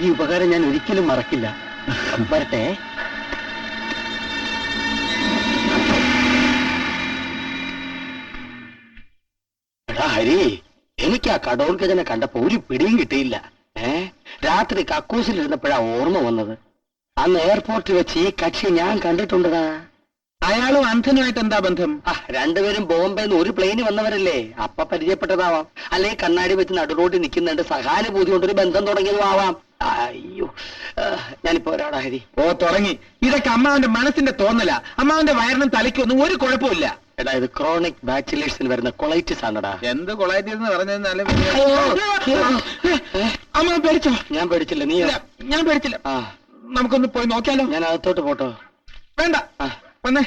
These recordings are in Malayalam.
ഈ ഉപകാരം ഞാൻ ഒരിക്കലും മറക്കില്ല. വരട്ടെ. എടാ ഹരി, എനിക്ക് ആ കടോൾ ഗജനെ കണ്ടപ്പോ ഒരു പിടിയും കിട്ടിയില്ല. രാത്രി കക്കൂസിലിരുന്നപ്പോഴാ ഓർമ്മ വന്നത്. അന്ന് എയർപോർട്ടിൽ വെച്ച് ഈ കക്ഷി ഞാൻ കണ്ടിട്ടുണ്ടതാ. അയാളും അന്ധനുമായിട്ട് എന്താ ബന്ധം? രണ്ടുപേരും ബോംബെന്ന് ഒരു പ്ലെയിന് വന്നവരല്ലേ, അപ്പ പരിചയപ്പെട്ടതാവാം. അല്ലെ കണ്ണാടി വെച്ച് നടുറോഡിൽ നിൽക്കുന്നുണ്ട്, സഹാനുഭൂതി കൊണ്ടൊരു ബന്ധം തുടങ്ങിയതും ആവാം. അയ്യോ, ഞാനിപ്പോ ഒരാടാ ഹരി. ഓ തുടങ്ങി. ഇതൊക്കെ അമ്മാവന്റെ മനസ്സിന്റെ തോന്നല. അമ്മാവന്റെ വയറിനും തലയ്ക്കൊന്നും ഒരു കുഴപ്പമില്ല. എടാ, ഇത് ക്രോണിക് ബാച്ചിലേഴ്സിൽ വരുന്ന കൊളൈറ്റിസ് ആണടാ. എന്ത് കൊളൈറ്റിസ് എന്ന് പറഞ്ഞാൽ അമ്മാവൻ പേടിച്ചോ? ഞാൻ പേടിച്ചില്ല. നീ? ഞാൻ പേടിച്ചില്ല. നമുക്കൊന്ന് പോയി നോക്കിയാലോ? ഞാൻ അകത്തോട്ട് പോട്ടോ? വേണ്ട, വന്നേ.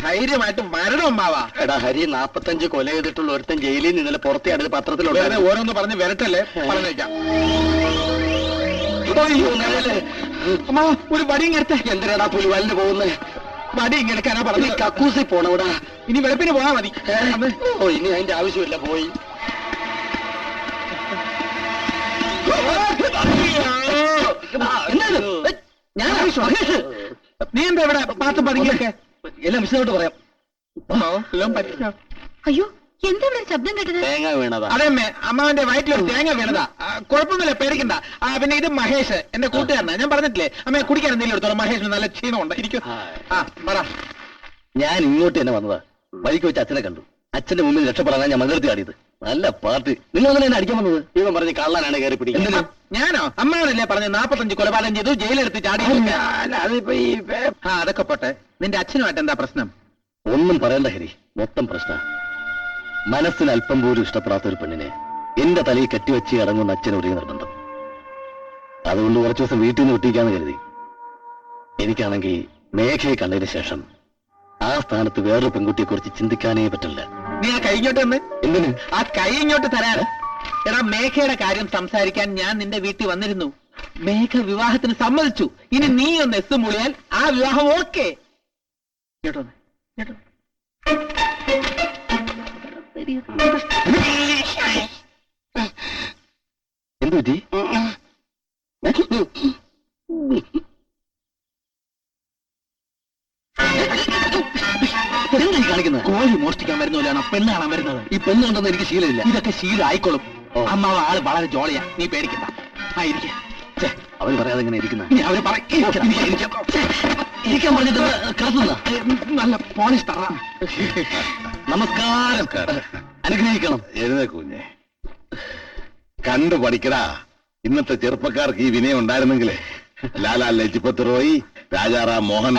ധൈര്യമായിട്ട് മരണം അമ്മാവാ. എടാ ഹരി, 45 കൊല ചെയ്തിട്ടുള്ള ഒരുത്തൻ ജയിലിൽ നിന്നലെ പുറത്തെയാണ് പത്രത്തിലുണ്ട്. ഓരോന്ന് പറഞ്ഞ് വരട്ടല്ലേ, പറഞ്ഞേക്കാം. അമ്മാവ, ഒരു വടിയും എടുത്തേ. എന്തിനാടാ പുലിവാലിന് പോകുന്നത്? വടി ഇങ്ങെടുക്കാനാ പറഞ്ഞു. കക്കൂസി പോണവിടാ. ഇനി വെളുപ്പിന് പോയാ മതി. ഓ, ഇനി അതിന്റെ ആവശ്യമില്ല. പോയി. നീ എന്താ ഇവിടെ പാത്തും പതുങ്ങിയൊക്കെ? എല്ലാം വിശദമായിട്ട് പറയാം. അയ്യോ, എന്താ ശബ്ദം കേട്ടത്? തേങ്ങ വീണതാ. അതെമ്മേ, അമ്മാവന്റെ വയറ്റിലൊരു തേങ്ങ വീണതാ. കുഴപ്പമൊന്നുമില്ല, പേടിക്കണ്ട. പിന്നെ ഇത് മഹേഷ്, എന്റെ കൂട്ടുകാരനാ. ഞാൻ പറഞ്ഞിട്ടില്ലേ അമ്മയെ കുടിക്കാൻ എന്തെങ്കിലും എടുത്തോളാം. മഹേഷിന് നല്ല ക്ഷീണമുണ്ട്. ഇരിക്കും. ഞാൻ ഇങ്ങോട്ട് തന്നെ വന്നതാ. വഴിക്ക് വെച്ച് അച്ഛനെ കണ്ടു. അച്ഛന്റെ മുമ്പിൽ രക്ഷപ്പെടാനാണ് ഞാൻ മകർത്തി ആടിയത്. നല്ല പാർട്ടി. നിങ്ങൾ അങ്ങനെ എന്നെ അടിക്കാൻ വന്നത്? ഇവൻ പറഞ്ഞ് കള്ളനാണ് കയറി പിടിക്കുന്നത്. ഞാനോ? അമ്മാവനല്ലേ പറഞ്ഞ് 45 കൊലപാതകം ചെയ്തു, ജയിലെടുത്ത് ചാടി. അതൊക്കെ പോട്ടെ. നിന്റെ അച്ഛനുമായിട്ട് എന്താ പ്രശ്നം? ഒന്നും പറയണ്ട ഹരി, മൊത്തം പ്രശ്ന. മനസ്സിന് അല്പം പോലും ഇഷ്ടപ്പെടാത്ത ഒരു പെണ്ണിനെ എന്റെ തലയിൽ കെട്ടിവെച്ച് ഇറങ്ങുന്ന അച്ഛനൊരു നിർബന്ധം. അതുകൊണ്ട് കുറച്ചു ദിവസം വീട്ടിൽ നിന്ന് വിട്ടിരിക്കാന്ന് കരുതി. എനിക്കാണെങ്കിൽ മേഘയെ കണ്ടതിന് ശേഷം ആ സ്ഥാനത്ത് വേറൊരു പെൺകുട്ടിയെ കുറിച്ച് ചിന്തിക്കാനേ പറ്റില്ല. നീ ആ കൈ ഇങ്ങോട്ട് വന്ന്. എന്തിന്? ആ കൈ ഇങ്ങോട്ട് തരാറ്. എടാ, മേഘയുടെ കാര്യം സംസാരിക്കാൻ ഞാൻ നിന്റെ വീട്ടിൽ വന്നിരുന്നു. മേഘ വിവാഹത്തിന് സമ്മതിച്ചു. ഇനി നീ ഒന്ന് എസ് മൂളിയാൽ ആ വിവാഹം ഓക്കെ. കേട്ടോ? എന്തു പറ്റി? എന്താ കാണിക്കുന്നത്? കോഴി മോഷ്ടിക്കാൻ വരുന്നവരാണ് പെണ്ണ് കാണാൻ വരുന്നത്. ഈ പെണ്ണ് കണ്ടെന്ന് എനിക്ക് ശീലമില്ല. ഇതൊക്കെ ശീലം ആയിക്കോളും. അമ്മാവ് ആള് വളരെ ജോളിയാ, നീ പേടിക്കണ്ട. അവര് പറയാതെ ഇങ്ങനെ ഇരിക്കുന്ന. അവര് ഇരിക്കാൻ പറഞ്ഞിട്ട് കിടത്തുന്ന നല്ല പോളിഷ് തറ. നമസ്കാരം. അനുഗ്രഹിക്കണം. എഴുന്നേക്കുഞ്ഞെ, കണ്ടു പഠിക്കടാ. ഇന്നത്തെ ചെറുപ്പക്കാർക്ക് ഈ വിനയം ഉണ്ടായിരുന്നെങ്കിലേ ലാലാ ലജ്പത് റോയ്, രാജാറാം മോഹൻ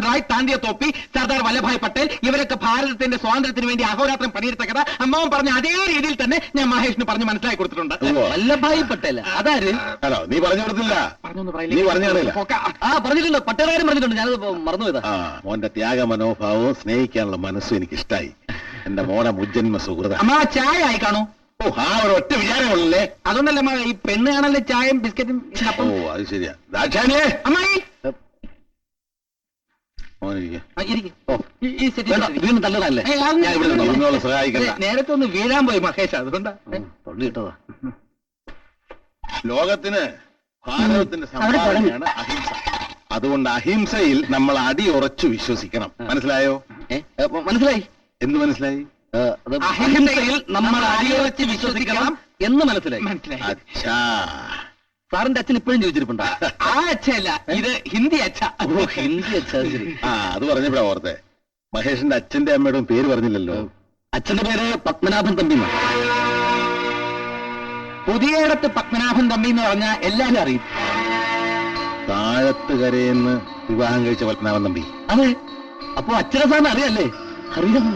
റോയ്, താന്തിയ തോപ്പി, സർദാർ വല്ലഭായ് പട്ടേൽ, ഇവരൊക്കെ ഭാരതത്തിന്റെ സ്വാതന്ത്ര്യത്തിന് വേണ്ടി അഹോരാത്രം പണിയെടുത്ത കഥ അമ്മാവൻ പറഞ്ഞ അതേ രീതിയിൽ തന്നെ ഞാൻ മഹേഷിന് പറഞ്ഞ് മനസ്സിലാക്കി കൊടുത്തിട്ടുണ്ട്. വല്ലഭായ് പട്ടേൽ അതാര്? ഹലോ, നീ പറഞ്ഞു കൊടുത്തില്ല. നീ പറഞ്ഞില്ല. പറഞ്ഞിട്ടുണ്ട്, പട്ടേലാരും പറഞ്ഞിട്ടുണ്ട്. ഞാനത് മറന്നുപോയതാ. മോന്റെ ത്യാഗ മനോഭാവവും സ്നേഹിക്കാനുള്ള മനസ്സും എനിക്ക് ഇഷ്ടായി. എന്റെ മോനെ മുജ്ജന്മ സുഹൃത. അമ്മാവ ചായ ആയി കാണൂ. ഒരു ഒറ്റ വിചാരമുള്ളേ. അതൊന്നല്ല അമ്മാവ, ഈ പെണ്ണ് കാണല്ലേ ചായയും ബിസ്ക്കറ്റും. അത് ശരിയാ. ദാക്ഷാണിയെ, അമ്മായി വീണ്ടും നല്ലതല്ലേ? സഹായിക്കണ്ട. നേരത്തെ ഒന്ന് വീഴാൻ പോയി മഹേഷ്, അതുകൊണ്ടാ. കിട്ടതാ. ലോകത്തിന് ഭാരതത്തിന്റെ സംഭാവനയാണ് അഹിംസ. അതുകൊണ്ട് അഹിംസയിൽ നമ്മൾ അടിയുറച്ചു വിശ്വസിക്കണം. മനസ്സിലായോ? മനസ്സിലായി. എന്ത് മനസ്സിലായി? അഹിംസയിൽ നമ്മൾ അടിയുറച്ച് വിശ്വസിക്കണം എന്ന് മനസ്സിലായി. അച്ഛാ, സാറിന്റെ അച്ഛൻ ഇപ്പോഴും ജീവിച്ചിരിപ്പുണ്ടോ? ആ അച്ഛല്ല, ഇത് ഹിന്ദി അച്ഛ. ഹിന്ദി അച്ഛ. അത് പറഞ്ഞപ്പോഴാ ഓർത്തെ. മഹേഷിന്റെ അച്ഛന്റെ അമ്മയുടെ പേര് പറഞ്ഞില്ലല്ലോ. അച്ഛന്റെ പേര് പത്മനാഭൻ തമ്പി. പുതിയയിടത്ത് പത്മനാഭൻ തമ്പി എന്ന് പറഞ്ഞാൽ എല്ലാരും അറിയും. താഴത്ത് കരയെന്ന് വിവാഹം കഴിച്ച പത്മനാഭൻ തമ്പി. അതെ. അപ്പൊ അച്ഛനെ സാറിന് അറിയാല്ലേ? അറിയാം.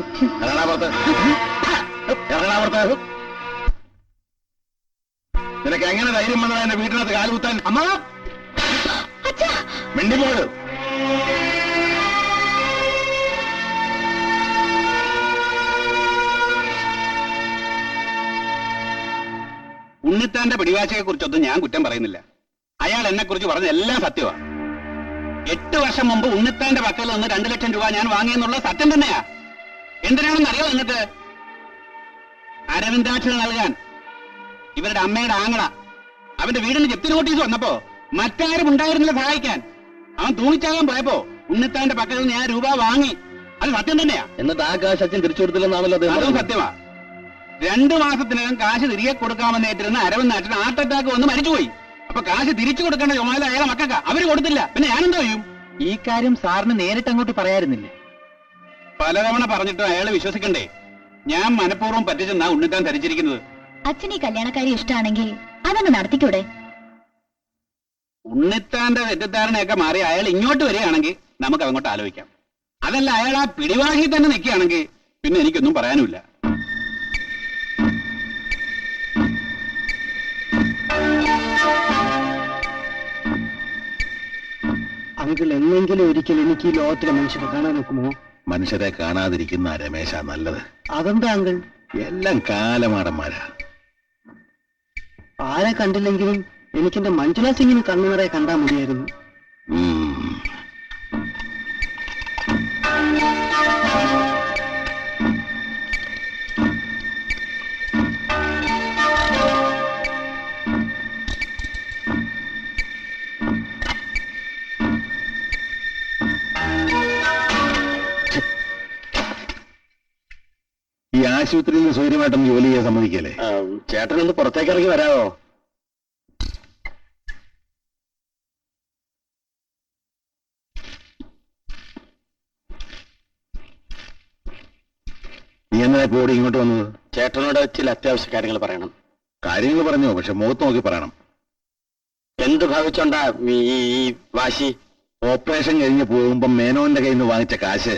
നിനക്ക് എങ്ങനെ ധൈര്യം വന്നതാ എന്റെ വീട്ടിനകത്ത് കാലുകുത്താൻ? അമ്മ മിണ്ടിപ്പോട്. ഉണ്ണിത്താന്റെ പിടിവാശയെ കുറിച്ചൊന്നും ഞാൻ കുറ്റം പറയുന്നില്ല. അയാൾ എന്നെ കുറിച്ച് പറഞ്ഞ എല്ലാം സത്യമാണ്. 8 വർഷം മുമ്പ് ഉണ്ണിത്താന്റെ പക്കൽ നിന്ന് 2 ലക്ഷം രൂപ ഞാൻ വാങ്ങിയെന്നുള്ള സത്യം തന്നെയാ. എന്തിനാണെന്ന് അറിയോ നിങ്ങൾക്ക്? അരവിന്ദാക്ഷന് നൽകാൻ. ഇവരുടെ അമ്മയുടെ ആങ്ങള അവന്റെ വീടിന് ജപ്തി നോട്ടീസ് വന്നപ്പോ മറ്റാരും ഉണ്ടായിരുന്നില്ല സഹായിക്കാൻ. അവൻ തൂങ്ങിച്ചാകാൻ പോയപ്പോ ഉണ്ണിത്താന്റെ പക്കൽ നിന്ന് ഞാൻ രൂപ വാങ്ങി. അത് സത്യം തന്നെയാ. എന്നിട്ട് ആ കാശ് അച്ഛൻ തിരിച്ചു കൊടുത്തില്ലെന്നാണല്ലോ അദ്ദേഹം അതും പറഞ്ഞത്. സത്യമാ. 2 മാസത്തിനകം കാശ് തിരികെ കൊടുക്കാമെന്ന് ഏറ്റിരുന്ന അരവനാട്ടിന് ഹാർട്ട് അറ്റാക്ക് വന്ന് മരിച്ചുപോയി. അപ്പൊ കാശ് തിരിച്ചു കൊടുക്കേണ്ട ചുമതല അയാളെ മക്കൾക്ക. അവര് കൊടുത്തില്ല. പിന്നെ ഞാനെന്തോ ചെയ്യും? ഈ കാര്യം സാറിന് നേരിട്ട് അങ്ങോട്ട് പറയാറുന്നില്ലേ? പലതവണ പറഞ്ഞിട്ടും അയാളെ വിശ്വസിക്കണ്ടേ? ഞാൻ മനഃപൂർവ്വം പറ്റിച്ചെന്നാ ഉണ്ണിത്താൻ ധരിച്ചിരിക്കുന്നത്. അച്ഛൻ ഈ കല്യാണക്കാരി ഇഷ്ടമാണെങ്കിൽ അതങ്ങ് നടത്തിക്കൂടെ? ഉണ്ണിത്താന്റെ തെറ്റിദ്ധാരണയൊക്കെ മാറി അയാൾ ഇങ്ങോട്ട് വരികയാണെങ്കിൽ നമുക്ക് അങ്ങോട്ട് ആലോചിക്കാം. അതല്ല, അയാൾ ആ പിടിവാശി തന്നെ നിൽക്കുകയാണെങ്കിൽ പിന്നെ എനിക്കൊന്നും പറയാനുമില്ല. അങ്കിൾ എന്നെങ്കിലും ഒരിക്കൽ എനിക്ക് ഈ ലോകത്തിലെ മനുഷ്യരെ കാണാൻ നോക്കുമോ? മനുഷ്യരെ കാണാതിരിക്കുന്ന രമേശ നല്ലത്. അതെന്താ അങ്കിൾ? എല്ലാം കാലമാടന്മാരാ. ആരെ കണ്ടില്ലെങ്കിലും എനിക്കെന്റെ മഞ്ജുള സിംഗിന് കണ്ണു നിറയെ കണ്ടാ മതിയായിരുന്നു. ഉം. ഈ ആശുപത്രിയിൽ സ്വൈര്യമായിട്ടൊന്ന് ജോലി ചെയ്യാൻ സമ്മതിക്കല്ലേ? ചേട്ടനൊന്ന് പുറത്തേക്ക് ഇറങ്ങി വരാമോ? നീ എന്നാ ഇപ്പോ ഓടി ഇങ്ങോട്ട് വന്നത്? ചേട്ടനോട് ചില അത്യാവശ്യ കാര്യങ്ങൾ പറയണം. കാര്യങ്ങൾ പറഞ്ഞോ, പക്ഷെ മുഖത്ത് നോക്കി പറയണം. എന്ത് ഭാവിച്ചോണ്ടാ ഈ വാശി? ഓപ്പറേഷൻ കഴിഞ്ഞ് പോകുമ്പോ മേനോന്റെ കയ്യിൽ നിന്ന് വാങ്ങിച്ച കാശ്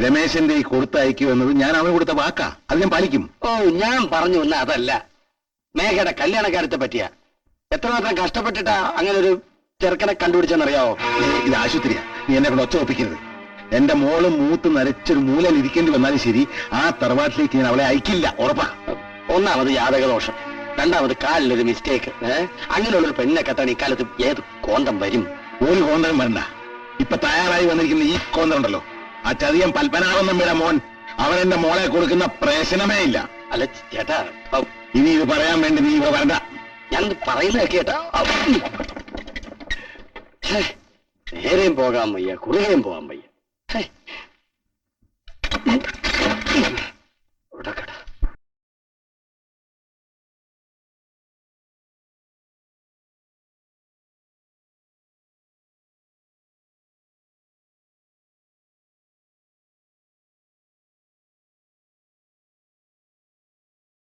രമേശന്റെ ഈ കൊടുത്തയക്കൂ എന്നത് ഞാൻ അവന് കൊടുത്ത വാക്കാ. അത് ഞാൻ പാലിക്കും. ഓ, ഞാൻ പറഞ്ഞു വന്ന അതല്ല, മേഘയുടെ കല്യാണക്കാര്യത്തെ പറ്റിയാ. എത്രമാത്രം കഷ്ടപ്പെട്ടിട്ടാ അങ്ങനെ ഒരു ചെറുക്കനെ കണ്ടുപിടിച്ചെന്നറിയാവോ? ഇത് ആശുപത്രിയാ. നീ എന്നെ കൊണ്ട് ഒച്ച ഒപ്പിക്കരുത്. എന്റെ മോള് മൂത്ത് നരച്ചൊരു മൂലയിൽ ഇരിക്കേണ്ടി വന്നാലും ശരി, ആ തറവാട്ടിലേക്ക് ഞാൻ അവളെ അയക്കില്ല, ഉറപ്പാ. ഒന്നാമത് യാതകദോഷം, രണ്ടാമത് കാലിലൊരു മിസ്റ്റേക്ക്. അങ്ങനെയുള്ളൊരു പെണ്ണിനെ കെട്ടാൻ ഈ കാലത്ത് ഏത് കോന്തം വരും? ഒരു കോന്തം വേണ്ട. ഇപ്പൊ തയ്യാറായി വന്നിരിക്കുന്ന ഈ കോന്തം ഉണ്ടല്ലോ, ആ ചതിയൻ പൽപ്പനാഭൻ നമ്പിയുടെ മോൻ, അവൻ എന്റെ മോളെ കൊടുക്കുന്ന പ്രശ്നമേ ഇല്ല. അല്ല ചേട്ടാ, ഇനി ഇത് പറയാൻ വേണ്ടി നീ ഇവിടെ വരണ്ട. ഞാൻ പറയുന്നത് കേട്ടാ. നേരെയും പോകാൻ വയ്യ, കുറുകയും പോകാൻ വയ്യ.